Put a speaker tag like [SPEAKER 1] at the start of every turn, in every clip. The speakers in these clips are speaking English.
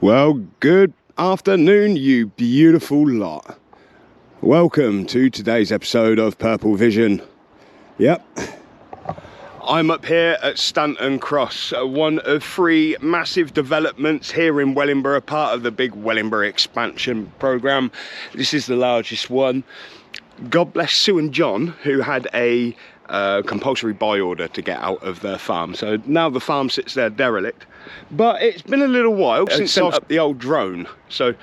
[SPEAKER 1] Well, good afternoon, you beautiful lot. Welcome to today's episode of PurpleVision. Yep, I'm up here at Stanton Cross, one of three massive developments here in Wellingborough, part of the big Wellingborough expansion programme. This is the largest one. God bless Sue and John, who had a compulsory buy order to get out of their farm. So now the farm sits there derelict. But it's been a little while since I've up the old drone. So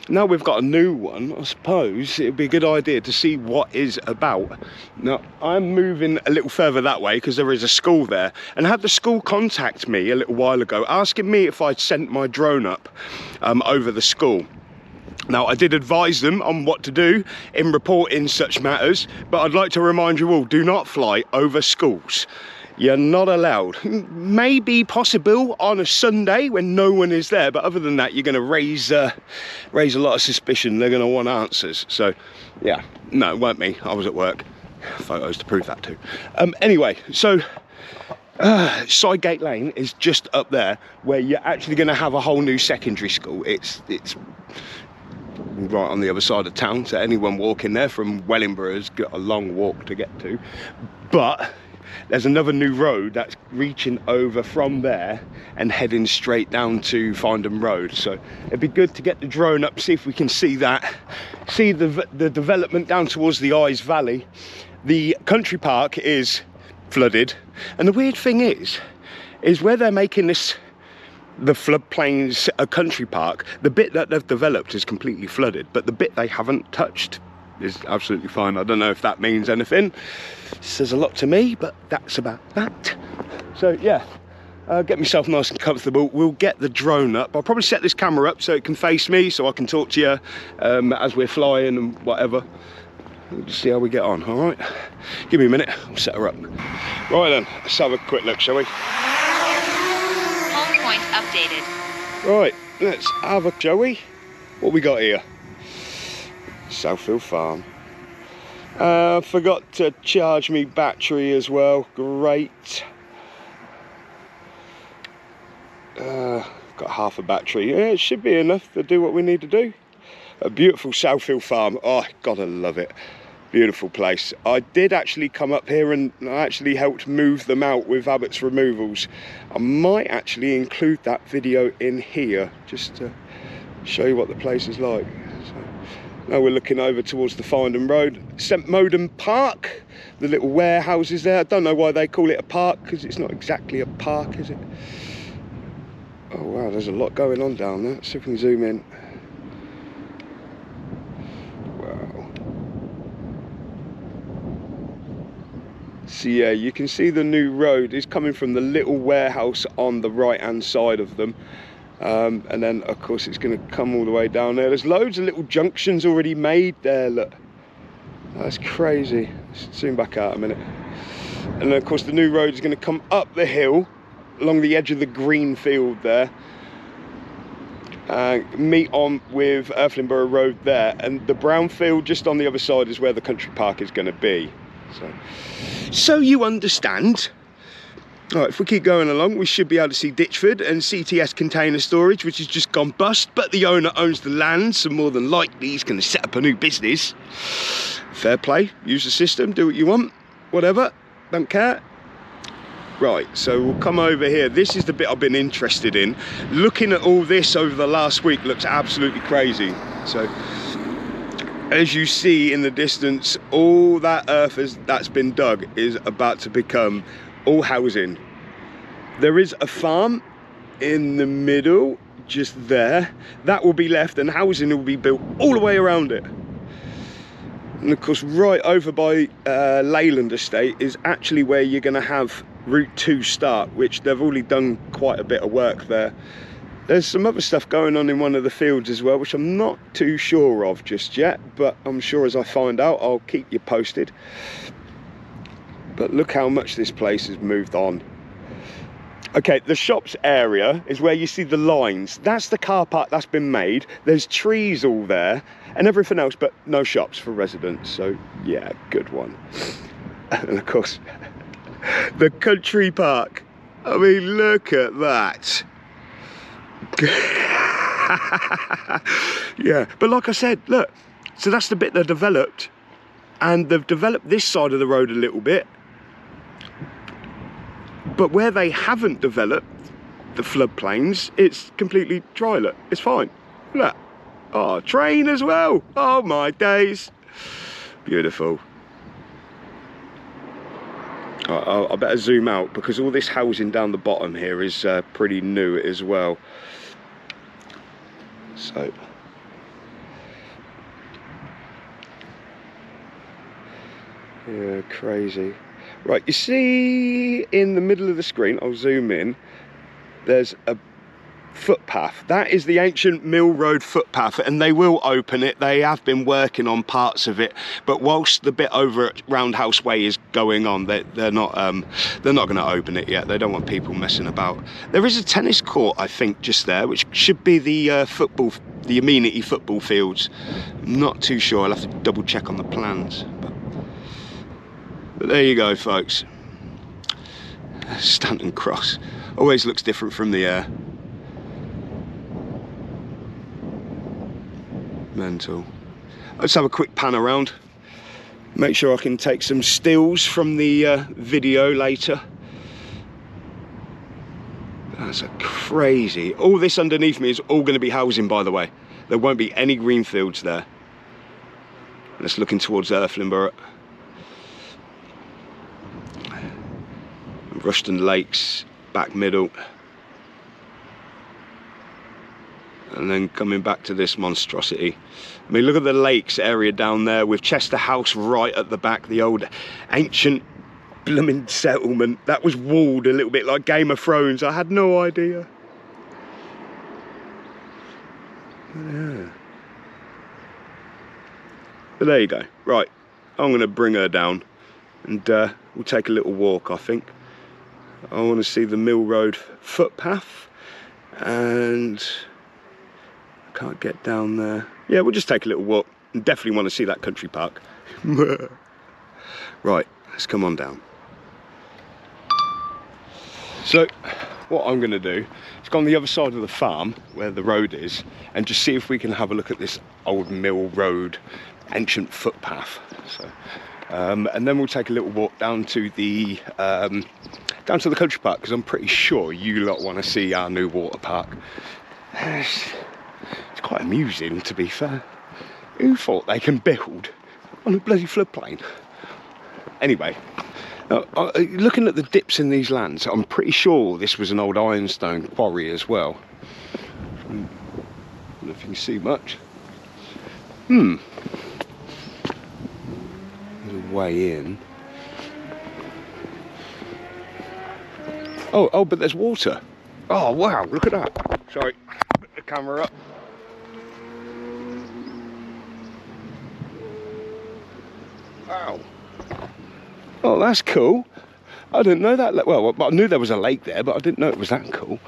[SPEAKER 1] now we've got a new one. I suppose it'd be a good idea to see what is about. Now I'm moving a little further that way because there is a school there, and had the school contact me a little while ago asking me if I'd sent my drone up over the school. Now, I did advise them on what to do in reporting such matters, but I'd like to remind you all, do not fly over schools. You're not allowed. Maybe possible on a Sunday when no one is there, but other than that, you're going to raise a lot of suspicion. They're going to want answers. So, yeah, no, it weren't me. I was at work. Photos to prove that too. Anyway, so Sidegate Lane is just up there, where you're actually going to have a whole new secondary school. It's right on the other side of town, so anyone walking there from Wellingborough has got a long walk to get to. But there's another new road that's reaching over from there and heading straight down to Findham Road. So it'd be good to get the drone up, see if we can see that, see the development down towards the Eyes Valley. The country park is flooded, and the weird thing is where they're making this, the floodplains, a country park, the bit that they've developed is completely flooded, but the bit they haven't touched is absolutely fine. I don't know if that means anything. It says a lot to me, but that's about that. So yeah, get myself nice and comfortable. We'll get the drone up. I'll probably set this camera up so it can face me, so I can talk to you as we're flying and whatever. We'll just see how we get on. All right, give me a minute, I'll set her up. Right then, let's have a quick look, shall we?
[SPEAKER 2] Updated.
[SPEAKER 1] Right, let's have a Joey. What we got here? Southfield Farm. Forgot to charge me battery as well. Great. Got half a battery. Yeah, it should be enough to do what we need to do. A beautiful Southfield Farm. Oh, gotta love it. Beautiful place. I did actually come up here and I actually helped move them out with Abbott's Removals. I might actually include that video in here just to show you what the place is like. So, now we're looking over towards the Findham Road. St Modem Park, the little warehouses there. I don't know why they call it a park, because it's not exactly a park, is it? Oh wow, there's a lot going on down there. Let's see if we can zoom in. So yeah, you can see the new road is coming from the little warehouse on the right hand side of them, and then of course it's going to come all the way down there. There's loads of little junctions already made there, look, that's crazy. Let's zoom back out a minute. And then of course the new road is going to come up the hill along the edge of the green field there, meet on with Earthlinborough Road there, and the brown field just on the other side is where the country park is going to be. So you understand. All right, if we keep going along, we should be able to see Ditchford and CTS Container Storage, which has just gone bust, but the owner owns the land, so more than likely he's going to set up a new business. Fair play, use the system, do what you want, whatever, don't care. Right, so we'll come over here. This is the bit I've been interested in. Looking at all this over the last week looks absolutely crazy. So as you see in the distance, all that earth that's been dug is about to become all housing. There is a farm in the middle, just there. That will be left and housing will be built all the way around it. And of course, right over by Leyland Estate is actually where you're going to have Route 2 start, which they've already done quite a bit of work there. There's some other stuff going on in one of the fields as well, which I'm not too sure of just yet, but I'm sure as I find out, I'll keep you posted. But look how much this place has moved on. Okay, the shops area is where you see the lines. That's the car park that's been made. There's trees all there and everything else, but no shops for residents. So yeah, good one. And of course, the country park. I mean, look at that. Yeah, but like I said, look, so that's the bit they've developed, and they've developed this side of the road a little bit, but where they haven't developed the floodplains, it's completely dry. Look, it's fine. Look, oh, train as well. Oh my days, beautiful. I better zoom out because all this housing down the bottom here is pretty new as well. So, yeah, crazy. Right, you see in the middle of the screen, I'll zoom in, there's a footpath. That is the ancient Mill Road footpath, and they will open it. They have been working on parts of it, but whilst the bit over at Roundhouse Way is going on, they're not going to open it yet. They don't want people messing about. There is a tennis court, I think, just there, which should be the amenity football fields. I'm not too sure. I'll have to double check on the plans. But there you go, folks. Stanton Cross always looks different from the air. Mental. Let's have a quick pan around, make sure I can take some stills from the video later. That's a crazy. All this underneath me is all going to be housing, by the way. There won't be any green fields there. Let's looking towards Earthlinborough. Rushton Lakes, back middle. And then coming back to this monstrosity. I mean, look at the lakes area down there with Chester House right at the back, the old ancient blooming settlement that was walled a little bit like Game of Thrones. I had no idea. Yeah. But there you go. Right, I'm going to bring her down and we'll take a little walk, I think. I want to see the Mill Road footpath, and can't get down there. Yeah, we'll just take a little walk and definitely want to see that country park. Right, let's come on down. So what I'm going to do is go on the other side of the farm where the road is and just see if we can have a look at this old Mill Road ancient footpath. So and then we'll take a little walk down to the country park, because I'm pretty sure you lot want to see our new water park. It's quite amusing, to be fair. Who thought they can build on a bloody floodplain? Anyway, looking at the dips in these lands, I'm pretty sure this was an old ironstone quarry as well. I don't know if you can see much. There's a way in. Oh, but there's water. Oh, wow, look at that. Sorry, put the camera up. Wow. Oh, that's cool. I didn't know that. Well, I knew there was a lake there, but I didn't know it was that cool.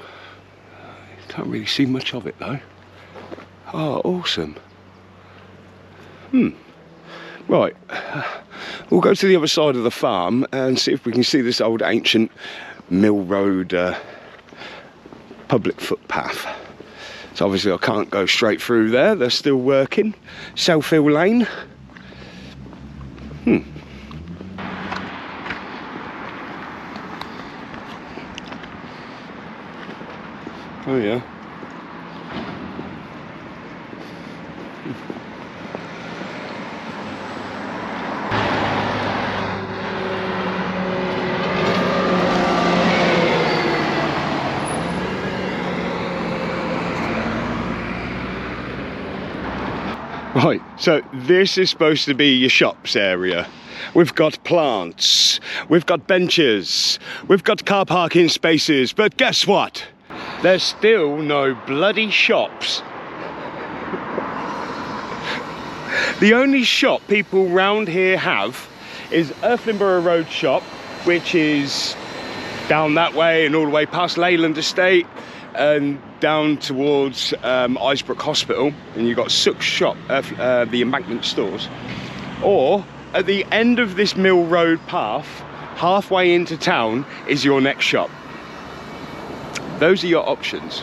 [SPEAKER 1] Can't really see much of it, though. Oh, awesome. Right. We'll go to the other side of the farm and see if we can see this old ancient Mill Road public footpath. So obviously I can't go straight through there, they're still working. Southfield Lane. Oh yeah. Right, so this is supposed to be your shops area. We've got plants, we've got benches, we've got car parking spaces, but guess what? There's still no bloody shops. The only shop people round here have is Earthlinborough Road shop, which is down that way and all the way past Leyland Estate and down towards Icebrook Hospital, and you've got Sook's shop, the Embankment stores. Or at the end of this Mill Road path, halfway into town, is your next shop. Those are your options.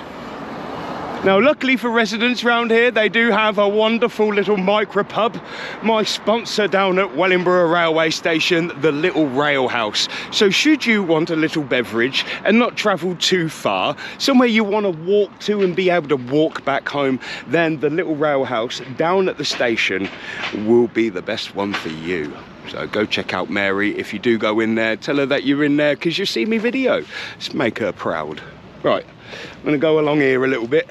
[SPEAKER 1] Now, luckily for residents around here, they do have a wonderful little micro pub. My sponsor down at Wellingborough Railway Station, the Little Rail House. So should you want a little beverage and not travel too far, somewhere you want to walk to and be able to walk back home, then the Little Rail House down at the station will be the best one for you. So go check out Mary. If you do go in there, tell her that you're in there because you see me video. Let's make her proud. Right, I'm going to go along here a little bit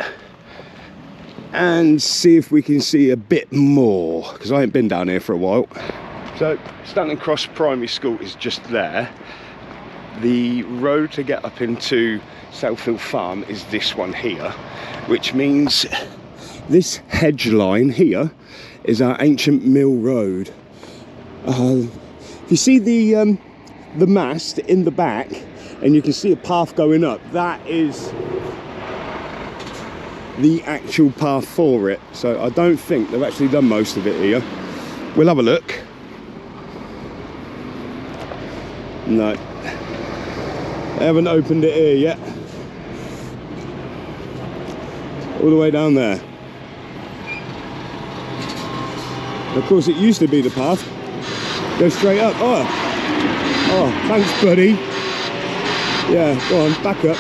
[SPEAKER 1] and see if we can see a bit more, because I ain't been down here for a while. So Stanton Cross Primary School is just there. The road to get up into Southfield Farm is this one here, which means this hedge line here is our ancient Mill Road. If you see the mast in the back, and you can see a path going up, that is the actual path for it. So I don't think they've actually done most of it here. We'll have a look. No, they haven't opened it here yet. All the way down there. Of course, it used to be the path. Go straight up. Oh, thanks, buddy. Yeah, go on, back up.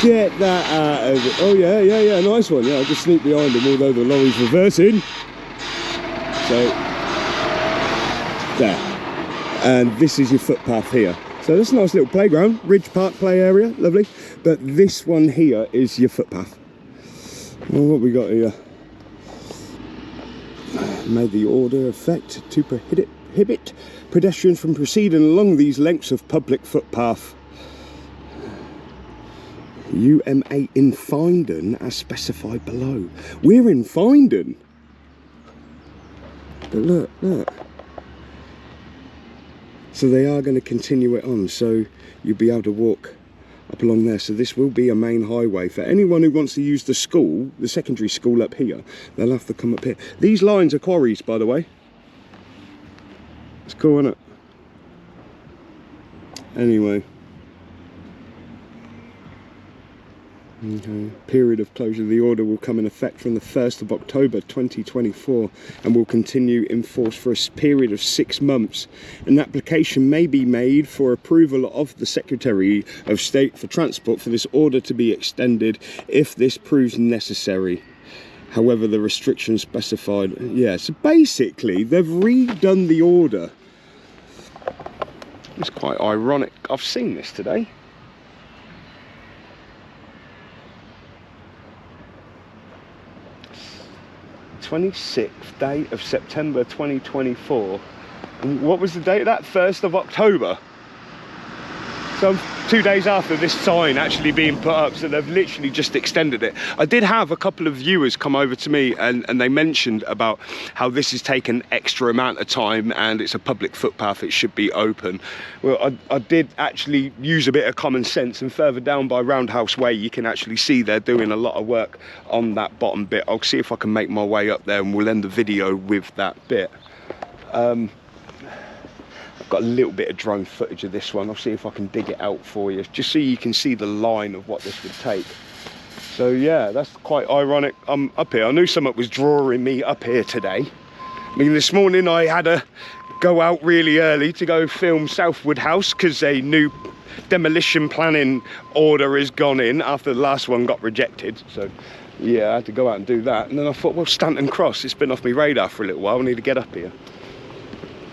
[SPEAKER 1] Get that out of it. Oh yeah, nice one. Yeah, I'll just sneak behind him, although the lorry's reversing. So, there. And this is your footpath here. So that's a nice little playground, Ridge Park play area, lovely. But this one here is your footpath. Well, what we got here? Made the order effect to prohibit pedestrians from proceeding along these lengths of public footpath. UM8 in Findon as specified below. We're in Findon. But look. So they are going to continue it on, so you'll be able to walk up along there. So this will be a main highway for anyone who wants to use the school, the secondary school up here. They'll have to come up here. These lines are quarries, by the way. It's cool, isn't it? Anyway. Okay. Period of closure of the order will come in effect from the 1st of October 2024 and will continue in force for a period of 6 months. An application may be made for approval of the Secretary of State for Transport for this order to be extended if this proves necessary. However, the restrictions specified. Yeah, so basically they've redone the order. It's quite ironic. I've seen this today. The 26th day of September 2024. And what was the date of that? 1st of October. So 2 days after this sign actually being put up, so they've literally just extended it. I did have a couple of viewers come over to me and they mentioned about how this has taken extra amount of time and it's a public footpath, it should be open. Well, I did actually use a bit of common sense, and further down by Roundhouse Way you can actually see they're doing a lot of work on that bottom bit. I'll see if I can make my way up there and we'll end the video with that bit. Got a little bit of drone footage of this one. I'll see if I can dig it out for you, just so you can see the line of what this would take. So yeah, that's quite ironic. I'm up here. I knew something was drawing me up here today. I mean, this morning I had to go out really early to go film Southwood House because a new demolition planning order has gone in after the last one got rejected. So yeah, I had to go out and do that. And then I thought, well, Stanton Cross, it's been off my radar for a little while. I need to get up here.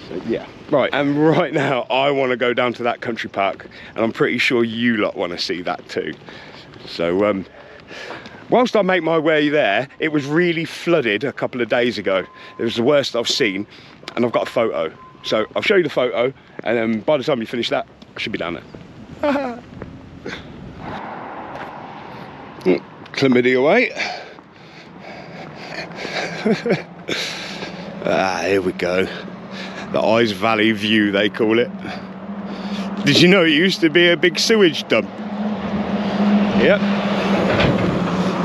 [SPEAKER 1] So yeah. Right, and right now I want to go down to that country park, and I'm pretty sure you lot want to see that too. So whilst I make my way there, it was really flooded a couple of days ago. It was the worst I've seen, and I've got a photo. So I'll show you the photo, and then by the time you finish that, I should be down there. Chlamydia away. Here we go. The Eyes Valley view, they call it. Did you know it used to be a big sewage dump? Yep.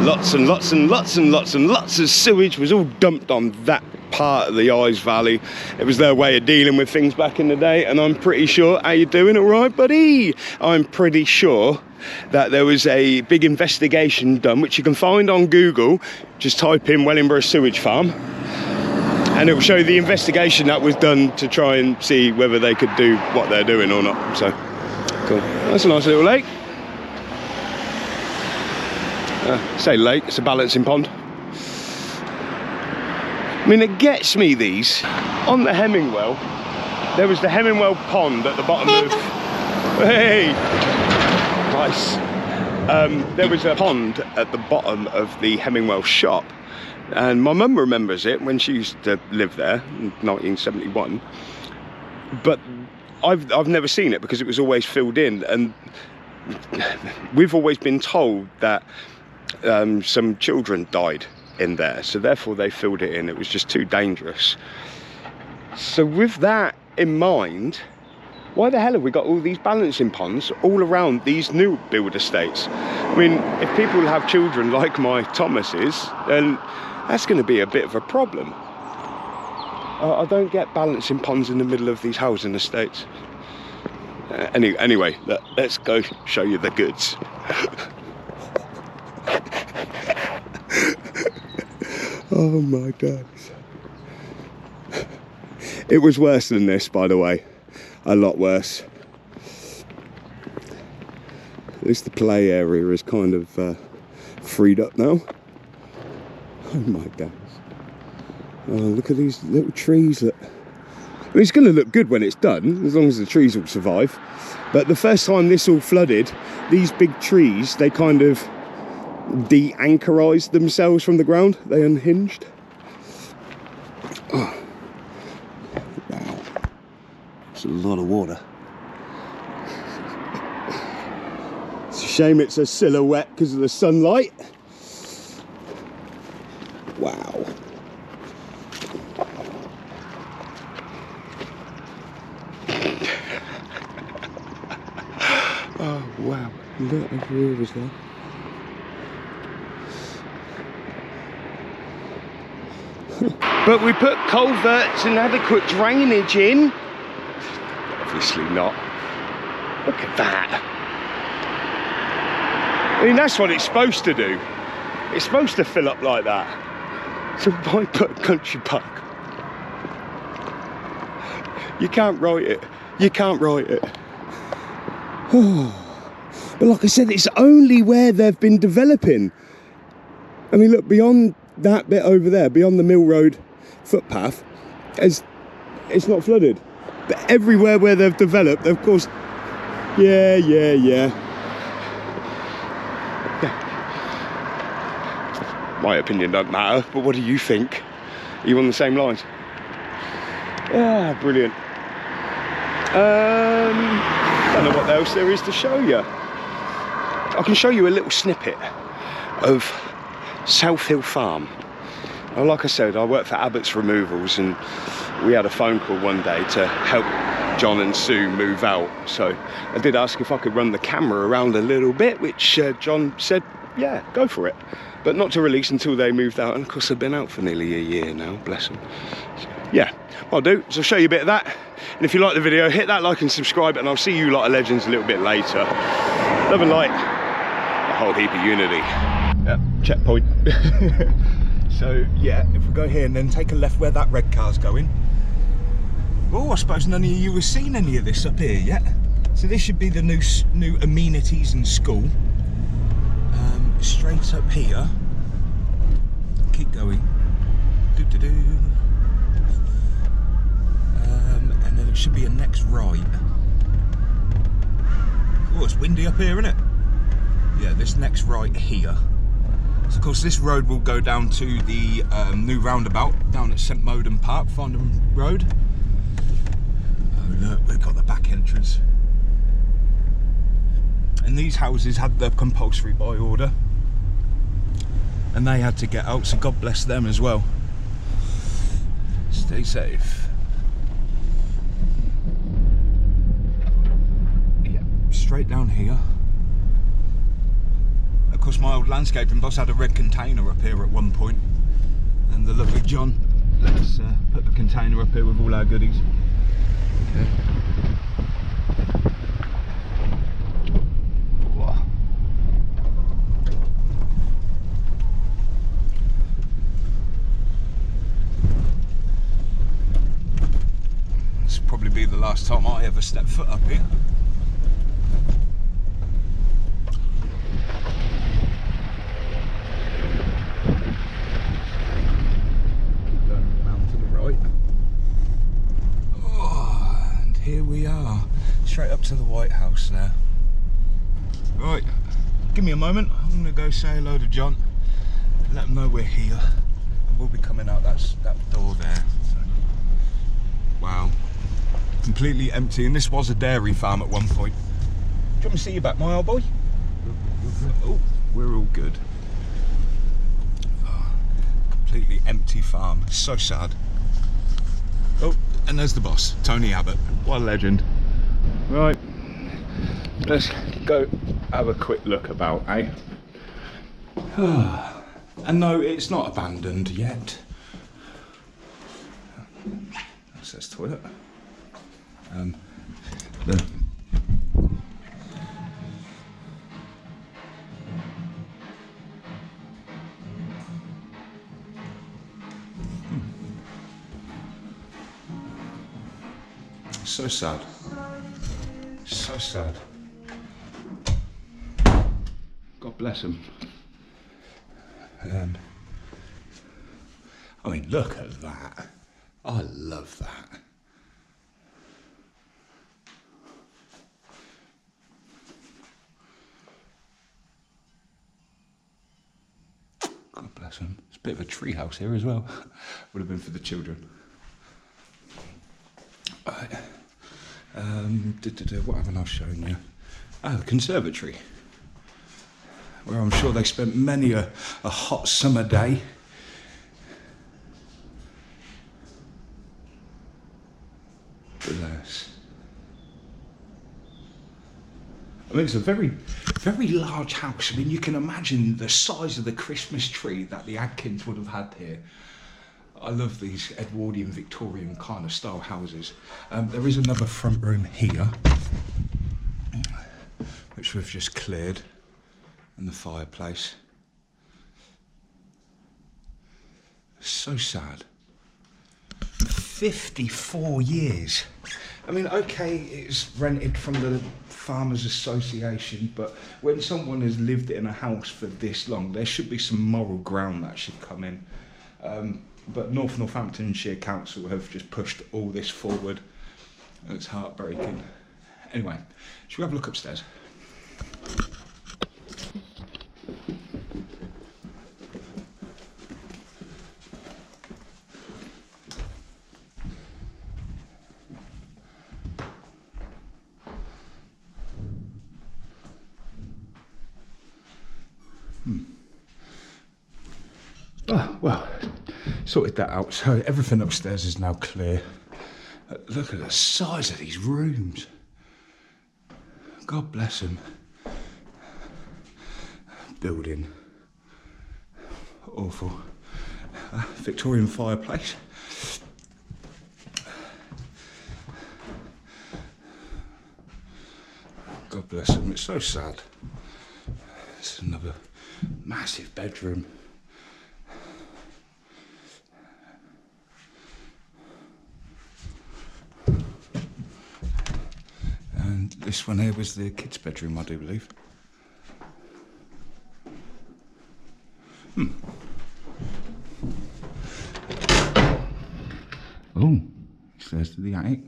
[SPEAKER 1] Lots and lots and lots and lots and lots of sewage was all dumped on that part of the Eyes Valley. It was their way of dealing with things back in the day, and I'm pretty sure, how you doing, all right, buddy? I'm pretty sure that there was a big investigation done, which you can find on Google. Just type in Wellingborough Sewage Farm, and it will show you the investigation that was done to try and see whether they could do what they're doing or not. So, cool. That's a nice little lake. Say lake, it's a balancing pond. I mean, it gets me these. On the Hemmingwell, there was the Hemmingwell pond at the bottom of... Hey! Nice. There was a pond at the bottom of the Hemmingwell shop, and my mum remembers it when she used to live there in 1971. But I've never seen it because it was always filled in, and we've always been told that some children died in there, so therefore they filled it in. It was just too dangerous. So with that in mind, why the hell have we got all these balancing ponds all around these new build estates? I mean, if people have children like my Thomases, then that's going to be a bit of a problem. I don't get balancing ponds in the middle of these housing estates. Anyway, let's go show you the goods. Oh my God. It was worse than this, by the way. A lot worse. At least the play area is kind of freed up now. Oh my God. Oh, look at these little trees. Look. I mean, it's going to look good when it's done, as long as the trees will survive. But the first time this all flooded, these big trees, they kind of de-anchorized themselves from the ground. They unhinged. Oh. Wow. It's a lot of water. It's a shame it's a silhouette because of the sunlight. Wow. Oh wow. Look, over here was there. But we put culverts and adequate drainage in. Obviously not. Look at that. I mean, that's what it's supposed to do. It's supposed to fill up like that. So why put a country park? You can't write it. You can't write it. But like I said, it's only where they've been developing. I mean, look, beyond that bit over there, beyond the Mill Road footpath, it's not flooded. But everywhere where they've developed, of course, yeah. My opinion doesn't matter, but what do you think? Are you on the same lines? Yeah, brilliant. Don't know what else there is to show you. I can show you a little snippet of South Hill Farm. Well, like I said, I work for Abbott's Removals, and we had a phone call one day to help John and Sue move out. So I did ask if I could run the camera around a little bit, which John said, yeah, go for it. But not to release until they moved out. And of course, they've been out for nearly a year now, bless them. So, yeah, what I'll do is I'll show you a bit of that. And if you like the video, hit that like and subscribe, and I'll see you lot of legends a little bit later. Love and light, a whole heap of unity. Yep, checkpoint. So yeah, if we go here and then take a left where that red car's going. Oh, I suppose none of you have seen any of this up here yet. So this should be the new amenities and school. Straight up here. Keep going. And then it should be a next right. Oh, it's windy up here, isn't it? Yeah, this next right here. So of course this road will go down to the new roundabout down at St Moden Park, Farnham Road. Oh look, we've got the back entrance. And these houses had the compulsory buy order, and they had to get out, so God bless them as well. Stay safe. Yeah, straight down here. Of course, my old landscaping boss had a red container up here at one point, and the lovely John let's put the container up here with all our goodies. Okay. Whoa. This will probably be the last time I ever step foot up here. Here we are, straight up to the White House now. Right, give me a moment. I'm going to go say hello to John, let him know we're here, and we'll be coming out that door there. So, wow, completely empty, and this was a dairy farm at one point. Do you want me to see you back, my old boy? Oh, we're all good. Oh, completely empty farm, so sad. Oh, and there's the boss, Tony Abbott. What a legend. Right, let's go have a quick look about, eh? And no, it's not abandoned yet. That's this toilet. So sad. So sad. God bless him. I mean, look at that. I love that. God bless him. It's a bit of a tree house here as well. Would have been for the children. Right. What haven't I shown you? Ah, the conservatory, where I'm sure they spent many a hot summer day. Bless. I mean, it's a very, very large house. I mean, you can imagine the size of the Christmas tree that the Adkins would have had here. I love these Edwardian, Victorian kind of style houses. There is another front room here, which we've just cleared, and the fireplace. So sad. 54 years. I mean, okay, it's rented from the Farmers Association, but when someone has lived in a house for this long, there should be some moral ground that should come in. But North Northamptonshire Council have just pushed all this forward. It's heartbreaking. Anyway, shall we have a look upstairs? Oh, well, sorted that out, so everything upstairs is now clear. Look at the size of these rooms. God bless them. Building. Awful. Victorian fireplace. God bless them, it's so sad. It's another massive bedroom. And this one here was the kids' bedroom, I do believe. Oh, stairs to the attic.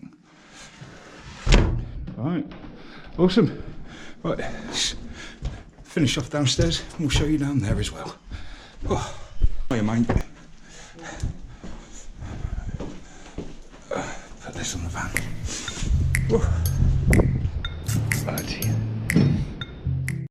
[SPEAKER 1] Right, awesome. Right, let's finish off downstairs and we'll show you down there as well. Oh, hiya, mate. Put this on the van. Whoa.